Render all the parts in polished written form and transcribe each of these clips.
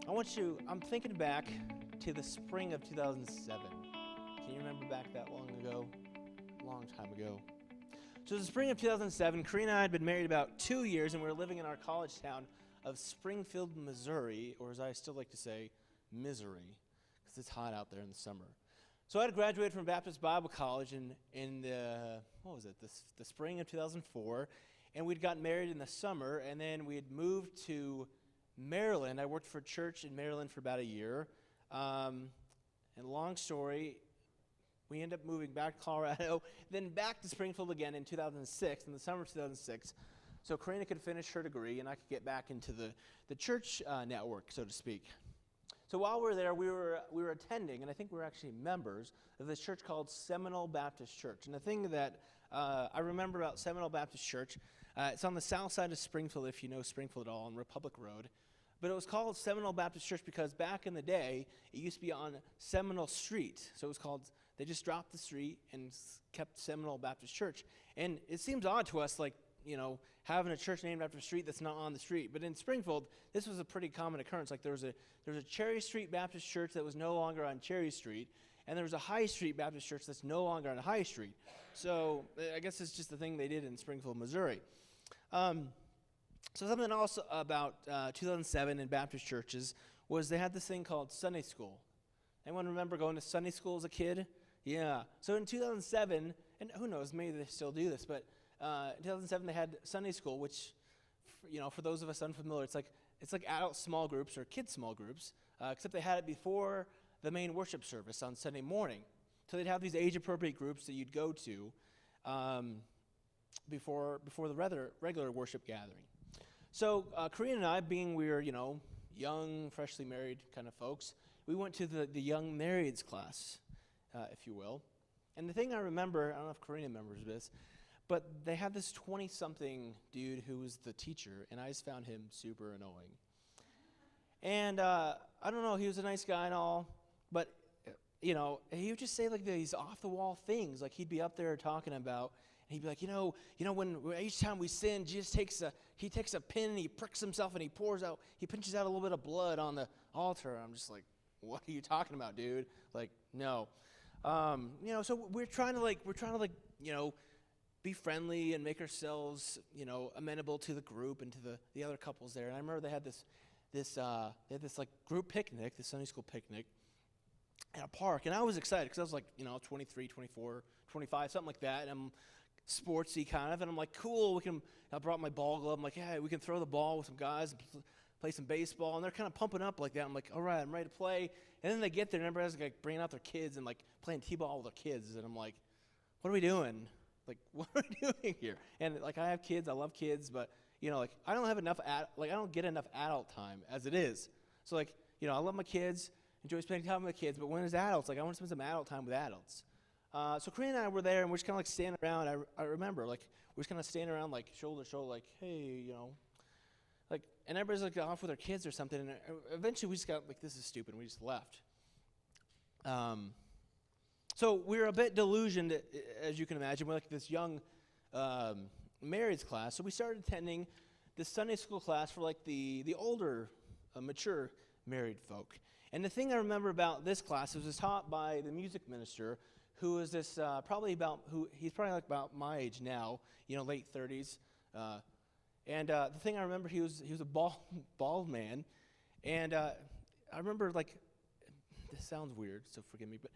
I'm thinking back to the spring of 2007. Can you remember back that long ago? Long time ago. So the spring of 2007, Karina and I had been married about 2 years, and we were living in our college town of Springfield, Missouri, or as I still like to say, Misery, because it's hot out there in the summer. So I had graduated from Baptist Bible College in the spring of 2004, and we'd gotten married in the summer, and then we had moved to Maryland. I worked for a church in Maryland for about a year. And long story, we ended up moving back to Colorado, then back to Springfield again in 2006, in the summer of 2006, so Karina could finish her degree and I could get back into the church network, so to speak. So while we were there, we were attending, and I think we were actually members of this church called Seminole Baptist Church. And the thing that I remember about Seminole Baptist Church, it's on the south side of Springfield, if you know Springfield at all, on Republic Road. But it was called Seminole Baptist Church because back in the day, it used to be on Seminole Street. So it was called, they just dropped the street and kept Seminole Baptist Church. And it seems odd to us, like, having a church named after a street that's not on the street. But in Springfield, this was a pretty common occurrence. Like there was a Cherry Street Baptist Church that was no longer on Cherry Street, and there was a High Street Baptist Church that's no longer on High Street. So I guess it's just the thing they did in Springfield, Missouri. So something else about 2007 in Baptist churches was they had this thing called Sunday school. Anyone remember going to Sunday school as a kid? Yeah. So in 2007, and who knows, maybe they still do this, but in 2007 they had Sunday school, which, for those of us unfamiliar, it's like adult small groups or kids small groups, except they had it before the main worship service on Sunday morning. So they'd have these age-appropriate groups that you'd go to before the regular worship gathering. So Karina and I, being we were, young, freshly married kind of folks, we went to the young marrieds class, if you will. And the thing I remember, I don't know if Karina remembers this, but they had this 20-something dude who was the teacher, and I just found him super annoying. And I don't know, he was a nice guy and all, but, he would just say like these off-the-wall things. Like he'd be up there talking about, and he'd be like, when each time we sin, Jesus takes a pin and he pricks himself and he pinches out a little bit of blood on the altar. I'm just like, what are you talking about, dude? Like, no. So we're trying to be friendly and make ourselves, amenable to the group and to the other couples there. And I remember they had this like group picnic, this Sunday school picnic at a park. And I was excited because I was like, 23, 24, 25, something like that. And I'm sportsy kind of, and I'm like, cool, I brought my ball glove. I'm like, yeah, we can throw the ball with some guys and play some baseball. And they're kind of pumping up like that. I'm like, all right, I'm ready to play. And then they get there, and everybody's like bringing out their kids and like playing t-ball with their kids. And I'm like, what are we doing? Like, what are we doing here? And like, I have kids, I love kids, but I don't have enough I don't get enough adult time as it is. So like, I love my kids, enjoy spending time with my kids, but when it's adults, like I want to spend some adult time with adults. So Karina and I were there, and we're just kind of like standing around. I remember, like, we're just kind of standing around, like, shoulder to shoulder, like, hey, like, and everybody's like off with their kids or something. And eventually, we just got like, this is stupid, and we just left. So we were a bit delusioned, as you can imagine. We're like this young marrieds class. So we started attending this Sunday school class for like the older, mature married folk. And the thing I remember about this class was taught by the music minister, who is this he's probably like about my age now, late 30s. And the thing I remember, he was a bald man. And I remember, like, this sounds weird, so forgive me, but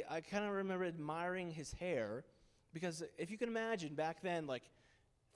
I kind of remember admiring his hair, because if you can imagine, back then, like,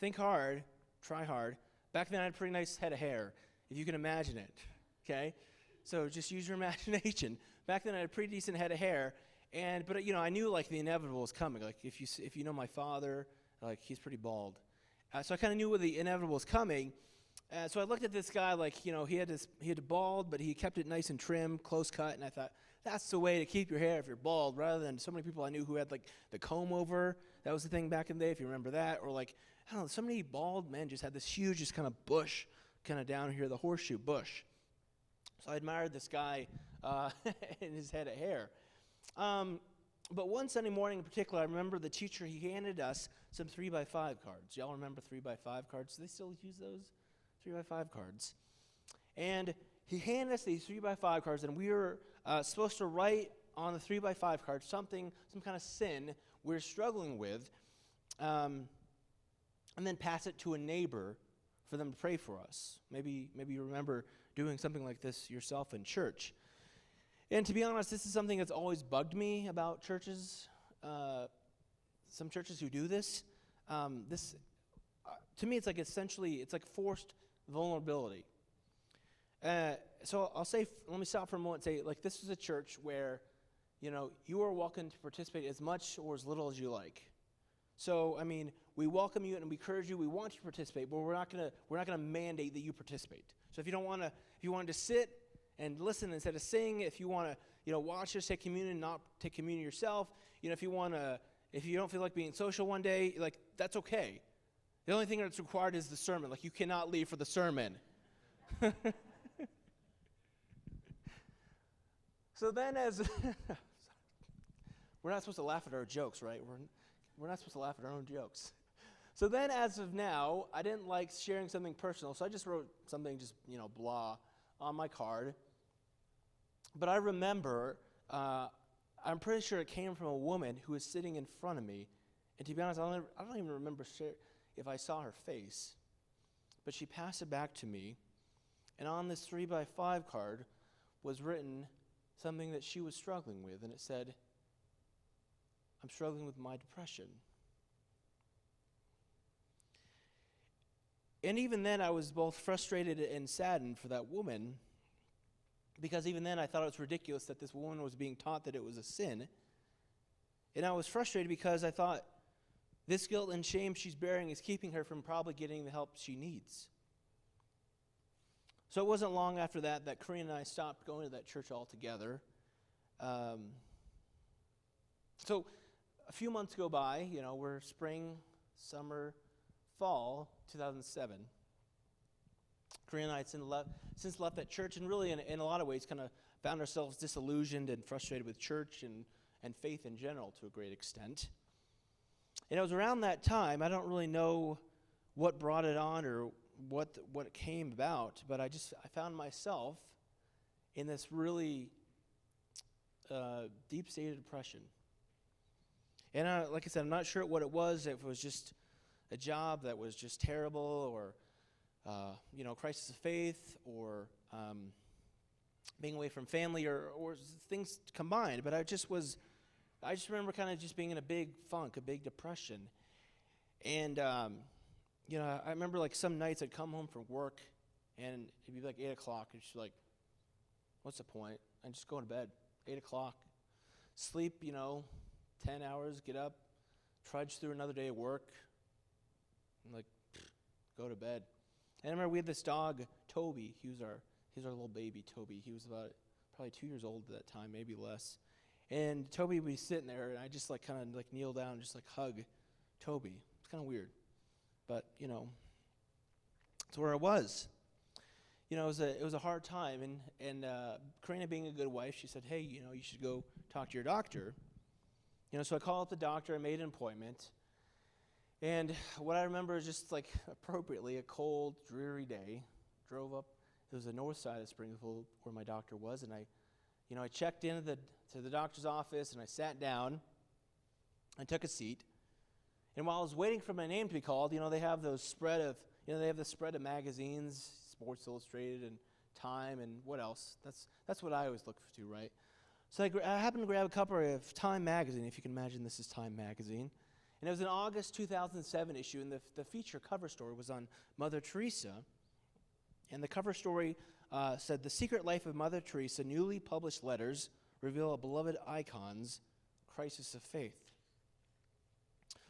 think hard, try hard. Back then I had a pretty nice head of hair, if you can imagine it, okay? So just use your imagination. Back then I had a pretty decent head of hair. But I knew like the inevitable was coming. Like if you know my father, like he's pretty bald, so I kind of knew where the inevitable was coming. So I looked at this guy, like he had a bald, but he kept it nice and trim, close cut, and I thought that's the way to keep your hair if you're bald, rather than so many people I knew who had like the comb over. That was the thing back in the day, if you remember that, or like I don't know, so many bald men just had this huge, just kind of bush, kind of down here, the horseshoe bush. So I admired this guy and his head of hair. But one Sunday morning in particular, I remember the teacher, he handed us some 3x5 cards. Y'all remember 3x5 cards? Do they still use those? 3x5 cards. And he handed us these 3x5 cards, and we were supposed to write on the 3x5 card some kind of sin we're struggling with, and then pass it to a neighbor for them to pray for us. Maybe you remember doing something like this yourself in church. And to be honest, this is something that's always bugged me about churches. Some churches who do this. To me, it's like forced vulnerability. So I'll say, let me stop for a moment and say, like, this is a church where, you are welcome to participate as much or as little as you like. So, I mean, we welcome you and we encourage you. We want you to participate, but we're not gonna mandate that you participate. So if you want to sit and listen instead of sing, if you want to, watch us take communion, not take communion yourself, if you don't feel like being social one day, like, that's okay. The only thing that's required is the sermon. Like, you cannot leave for the sermon. So then we're not supposed to laugh at our jokes, right? We're not supposed to laugh at our own jokes. So then, as of now, I didn't like sharing something personal, so I just wrote something blah on my card. But I remember, I'm pretty sure it came from a woman who was sitting in front of me. And to be honest, I don't even remember if I saw her face. But she passed it back to me. And on this 3x5 card was written something that she was struggling with. And it said, "I'm struggling with my depression." And even then, I was both frustrated and saddened for that woman, because even then I thought it was ridiculous that this woman was being taught that it was a sin. And I was frustrated because I thought this guilt and shame she's bearing is keeping her from probably getting the help she needs. So it wasn't long after that Corinne and I stopped going to that church altogether. So a few months go by, we're spring, summer, fall 2007. Corinne and I had since left that church, and really in a lot of ways kind of found ourselves disillusioned and frustrated with church and faith in general to a great extent. And it was around that time, I don't really know what brought it on or what it came about, but I found myself in this really deep state of depression. And like I said, I'm not sure what it was, if it was just a job that was just terrible, or crisis of faith, or being away from family, or things combined. But I just remember kind of just being in a big funk, a big depression. And, I remember like some nights I'd come home from work and it'd be like 8 o'clock. And she's like, "What's the point?" I'm just going to bed, 8 o'clock. Sleep, 10 hours, get up, trudge through another day of work. And like, go to bed. And I remember we had this dog, Toby. He was our little baby, Toby. He was about probably 2 years old at that time, maybe less. And Toby would be sitting there, and I just like kind of like kneel down and just like hug Toby. It's kind of weird, but it's where it was. It was a hard time, and Karina, being a good wife, she said, "Hey, you should go talk to your doctor." So I called up the doctor. I made an appointment. And what I remember is just like appropriately a cold, dreary day. Drove up. It was the north side of Springfield where my doctor was, and I checked into the doctor's office, and I sat down. I took a seat, and while I was waiting for my name to be called, they have those spread of magazines, Sports Illustrated and Time and what else? That's what I always look to, right? So I happened to grab a copy of Time magazine, if you can imagine this is Time magazine. And it was an August 2007 issue, and the feature cover story was on Mother Teresa. And the cover story said, "The Secret Life of Mother Teresa, newly published letters reveal a beloved icon's crisis of faith."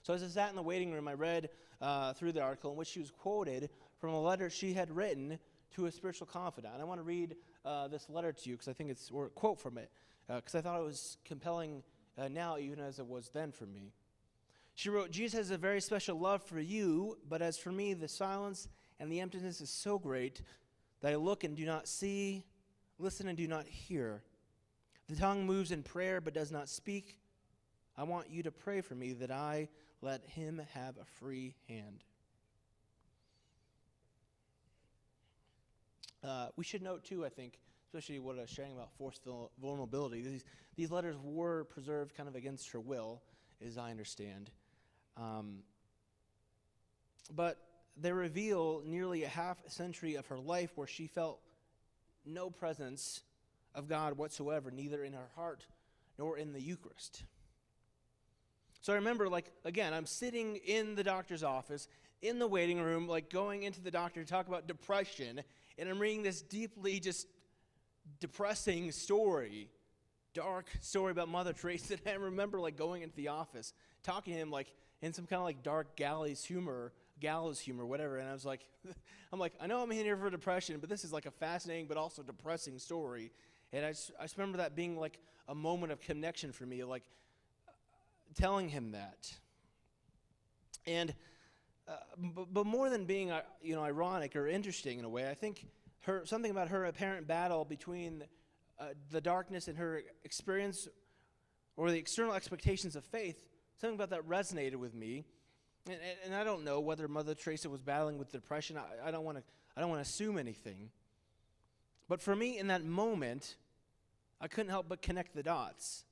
So as I sat in the waiting room, I read through the article in which she was quoted from a letter she had written to a spiritual confidant. And I want to read this letter to you because I think or a quote from it, because I thought it was compelling now even as it was then for me. She wrote, "Jesus has a very special love for you, but as for me, the silence and the emptiness is so great that I look and do not see, listen and do not hear. The tongue moves in prayer but does not speak. I want you to pray for me that I let him have a free hand." We should note, too, I think, especially what I was sharing about forced vulnerability, these letters were preserved kind of against her will, as I understand. But they reveal nearly a half century of her life where she felt no presence of God whatsoever, neither in her heart nor in the Eucharist. So I remember, again, I'm sitting in the doctor's office, in the waiting room, going into the doctor to talk about depression, and I'm reading this deeply just depressing story, dark story about Mother Teresa, and I remember, going into the office, talking to him, in some kind of, dark gallows humor, whatever, and I was like, I know I'm in here for depression, but this is, a fascinating but also depressing story, and I just remember that being, a moment of connection for me, telling him that. And but more than being ironic or interesting in a way, I think something about her apparent battle between the darkness in her experience or the external expectations of faith, something about that resonated with me. And I don't know whether Mother Teresa was battling with depression. I don't want to assume anything. But for me, in that moment, I couldn't help but connect the dots.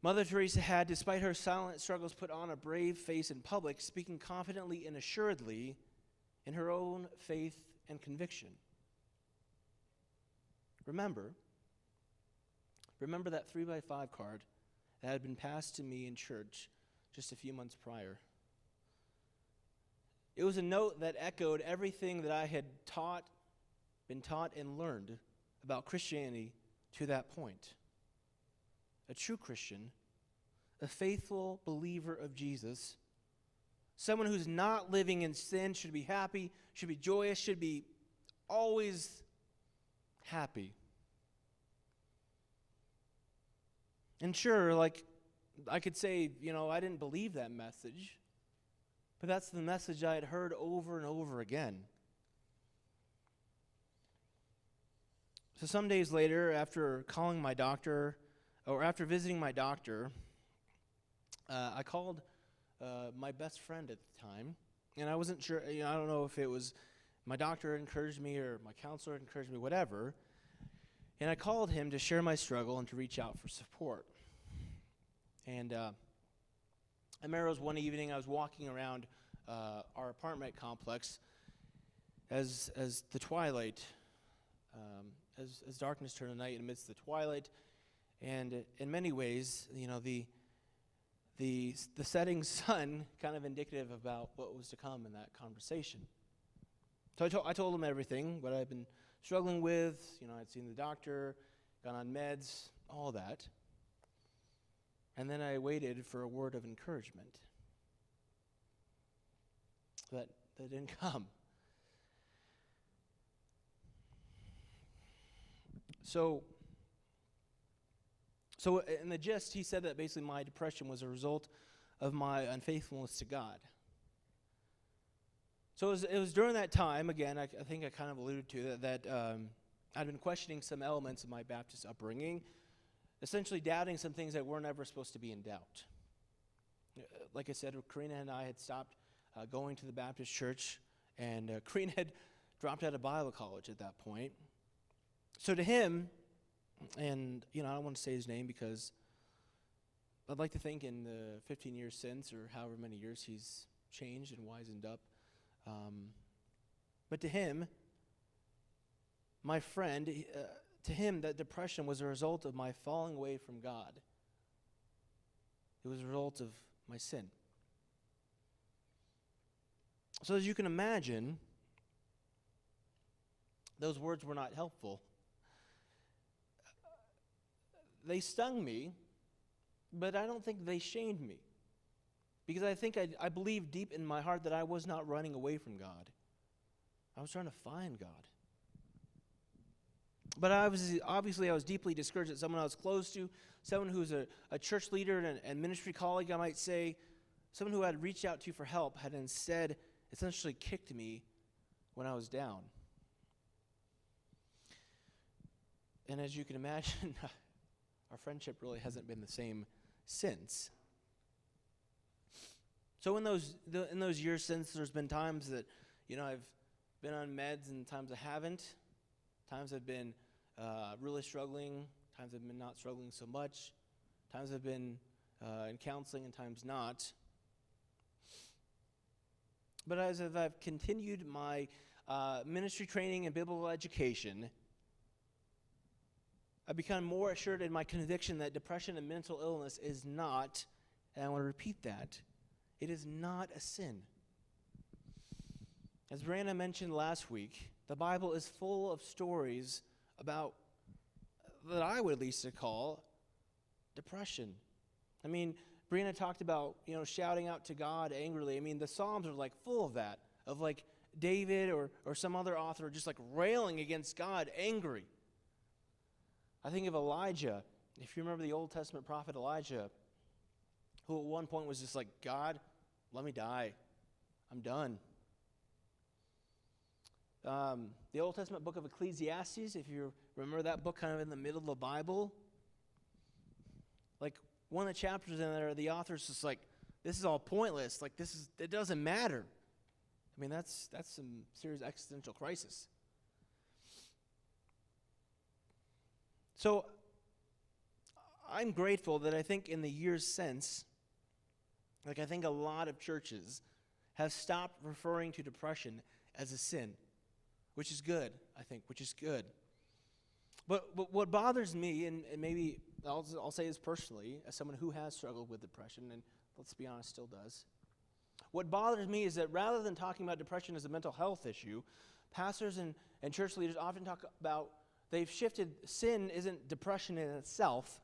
Mother Teresa had, despite her silent struggles, put on a brave face in public, speaking confidently and assuredly in her own faith and conviction. Remember that 3x5 card that had been passed to me in church just a few months prior. It was a note that echoed everything that I had been taught and learned about Christianity to that point. A true Christian, a faithful believer of Jesus, someone who's not living in sin, should be happy, should be joyous, should be always happy. And sure, I could say, I didn't believe that message, but that's the message I had heard over and over again. So some days later, after calling my doctor, or after visiting my doctor, I called my best friend at the time, and I wasn't sure, I don't know if it was my doctor encouraged me or my counselor encouraged me, whatever, and I called him to share my struggle and to reach out for support. And I remember it was one evening, I was walking around our apartment complex as the twilight, as darkness turned to night amidst the twilight. And in many ways, the setting sun kind of indicative about what was to come in that conversation. So I told him everything, what I'd been struggling with. I'd seen the doctor, gone on meds, all that. And then I waited for a word of encouragement. That didn't come. So in the gist, he said that basically my depression was a result of my unfaithfulness to God. So it was during that time, again, I think I kind of alluded to that I'd been questioning some elements of my Baptist upbringing, essentially doubting some things that weren't ever supposed to be in doubt. Like I said, Karina and I had stopped going to the Baptist church, and Karina had dropped out of Bible college at that point. So to him, and I don't want to say his name because I'd like to think in the 15 years since, or however many years, he's changed and wizened up. But to him, my friend, to him, that depression was a result of my falling away from God. It was a result of my sin. So as you can imagine, those words were not helpful. They stung me, but I don't think they shamed me. Because I believe deep in my heart that I was not running away from God. I was trying to find God. But I was deeply discouraged that someone I was close to, someone who's a church leader and ministry colleague, I might say, someone who I had reached out to for help, had instead essentially kicked me when I was down. And as you can imagine, our friendship really hasn't been the same since. So in those years since, there's been times that, I've been on meds and times I haven't. Times I've been really struggling. Times I've been not struggling so much. Times I've been in counseling and times not. But as I've continued my ministry training and biblical education, I've become more assured in my conviction that depression and mental illness is not, and I want to repeat that, it is not a sin. As Brianna mentioned last week, the Bible is full of stories about, that I would at least call, depression. I mean, Brianna talked about, shouting out to God angrily. I mean, the Psalms are like full of that, of like David or some other author just like railing against God, angry. I think of Elijah, if you remember the Old Testament prophet Elijah, who at one point was just like, God, let me die. I'm done. The Old Testament book of Ecclesiastes, if you remember that book kind of in the middle of the Bible, like one of the chapters in there, the author's just like, this is all pointless. Like it doesn't matter. I mean, that's some serious existential crisis. So I'm grateful that I think in the years since, I think a lot of churches have stopped referring to depression as a sin, which is good, I think, which is good. But what bothers me, and maybe I'll say this personally, as someone who has struggled with depression, and let's be honest, still does. What bothers me is that rather than talking about depression as a mental health issue, pastors and church leaders often talk about, they've shifted, sin isn't depression in itself,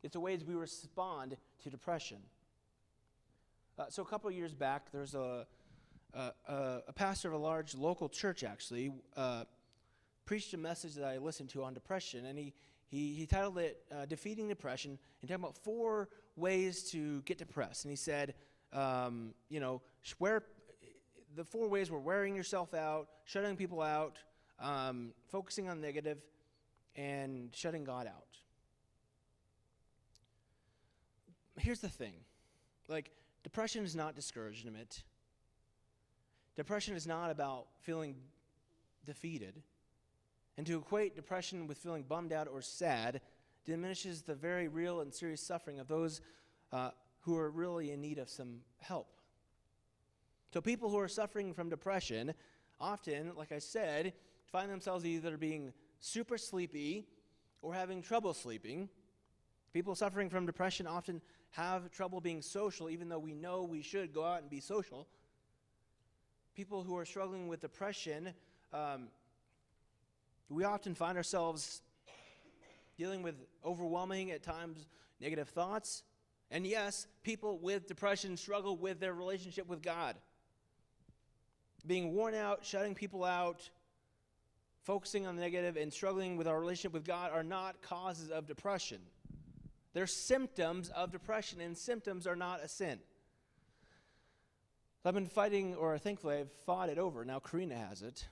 it's the ways we respond to depression. So a couple of years back, there's a pastor of a large local church, actually, preached a message that I listened to on depression, and he titled it Defeating Depression, and talking about 4 ways to get depressed. And he said, the 4 ways were wearing yourself out, shutting people out, focusing on negative, and shutting God out. Here's the thing. Depression is not discouragement. Depression is not about feeling defeated. And to equate depression with feeling bummed out or sad diminishes the very real and serious suffering of those who are really in need of some help. So people who are suffering from depression often, like I said, find themselves either being super sleepy or having trouble sleeping. People suffering from depression often have trouble being social, even though we know we should go out and be social. People who are struggling with depression, we often find ourselves dealing with overwhelming, at times, negative thoughts. And yes, people with depression struggle with their relationship with God. Being worn out, shutting people out, focusing on the negative, and struggling with our relationship with God are not causes of depression. They're symptoms of depression, and symptoms are not a sin. I've been fighting, or thankfully I've fought it over. Now Karina has it.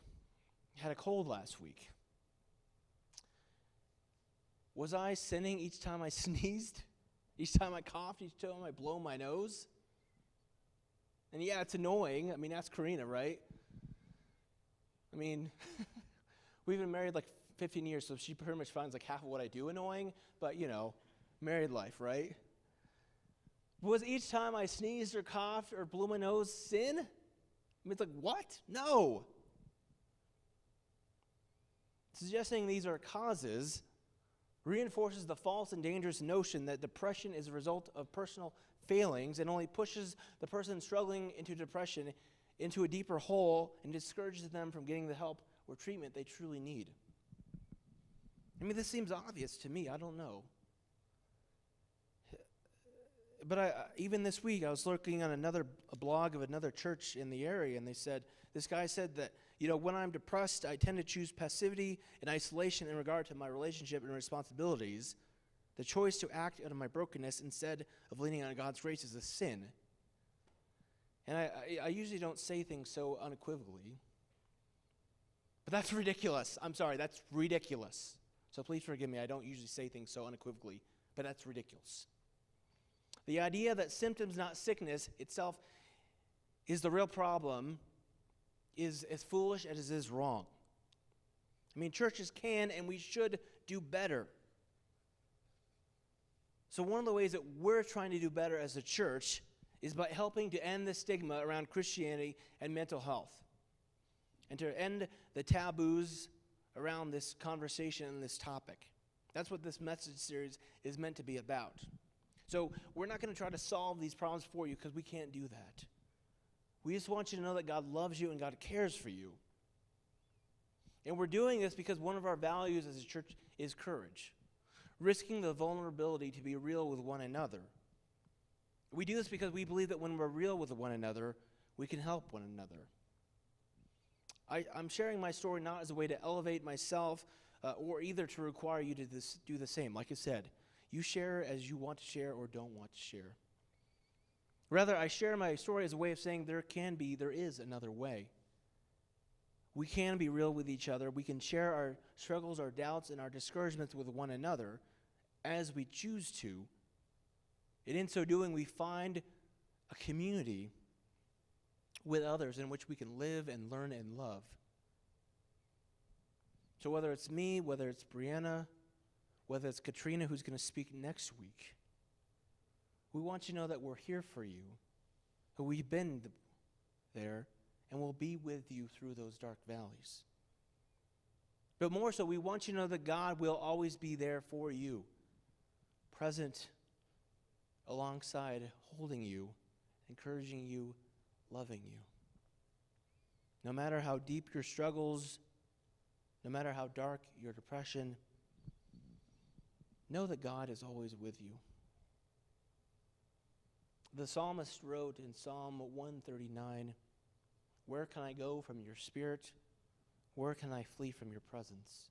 I had a cold last week. Was I sinning each time I sneezed? Each time I coughed? Each time I blow my nose? And yeah, it's annoying. I mean, that's Karina, right? I mean, we've been married 15 years, so she pretty much finds half of what I do annoying, but married life, right? Was each time I sneezed or coughed or blew my nose sin? I mean, it's what? No. Suggesting these are causes reinforces the false and dangerous notion that depression is a result of personal failings and only pushes the person struggling into depression into a deeper hole and discourages them from getting the help or treatment they truly need. I mean, this seems obvious to me. I don't know. But even this week, I was looking on a blog of another church in the area, and this guy said that, when I'm depressed, I tend to choose passivity and isolation in regard to my relationship and responsibilities. The choice to act out of my brokenness instead of leaning on God's grace is a sin. And I usually don't say things so unequivocally. But that's ridiculous. I'm sorry, that's ridiculous. So please forgive me, I don't usually say things so unequivocally, but that's ridiculous. The idea that symptoms, not sickness, itself is the real problem is as foolish as it is wrong. I mean, churches can and we should do better. So one of the ways that we're trying to do better as a church is by helping to end the stigma around Christianity and mental health, and to end the taboos around this conversation and this topic. That's what this message series is meant to be about. So we're not going to try to solve these problems for you because we can't do that. We just want you to know that God loves you and God cares for you. And we're doing this because one of our values as a church is courage, risking the vulnerability to be real with one another. We do this because we believe that when we're real with one another, we can help one another. I'm sharing my story not as a way to elevate myself or either to require you to do the same. Like I said, you share as you want to share or don't want to share. Rather, I share my story as a way of saying there is another way. We can be real with each other. We can share our struggles, our doubts, and our discouragements with one another as we choose to. And in so doing, we find a community with others in which we can live and learn and love. So whether it's me, whether it's Brianna, whether it's Katrina who's going to speak next week, we want you to know that we're here for you, that we've been there, and we'll be with you through those dark valleys. But more so, we want you to know that God will always be there for you, present alongside, holding you, encouraging you, loving you. No matter how deep your struggles, no matter how dark your depression, know that God is always with you. The psalmist wrote in Psalm 139, "Where can I go from your spirit? Where can I flee from your presence?"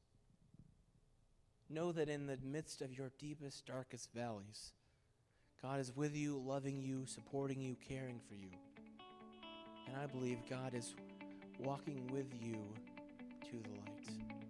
Know that in the midst of your deepest, darkest valleys, God is with you, loving you, supporting you, caring for you. And I believe God is walking with you to the light.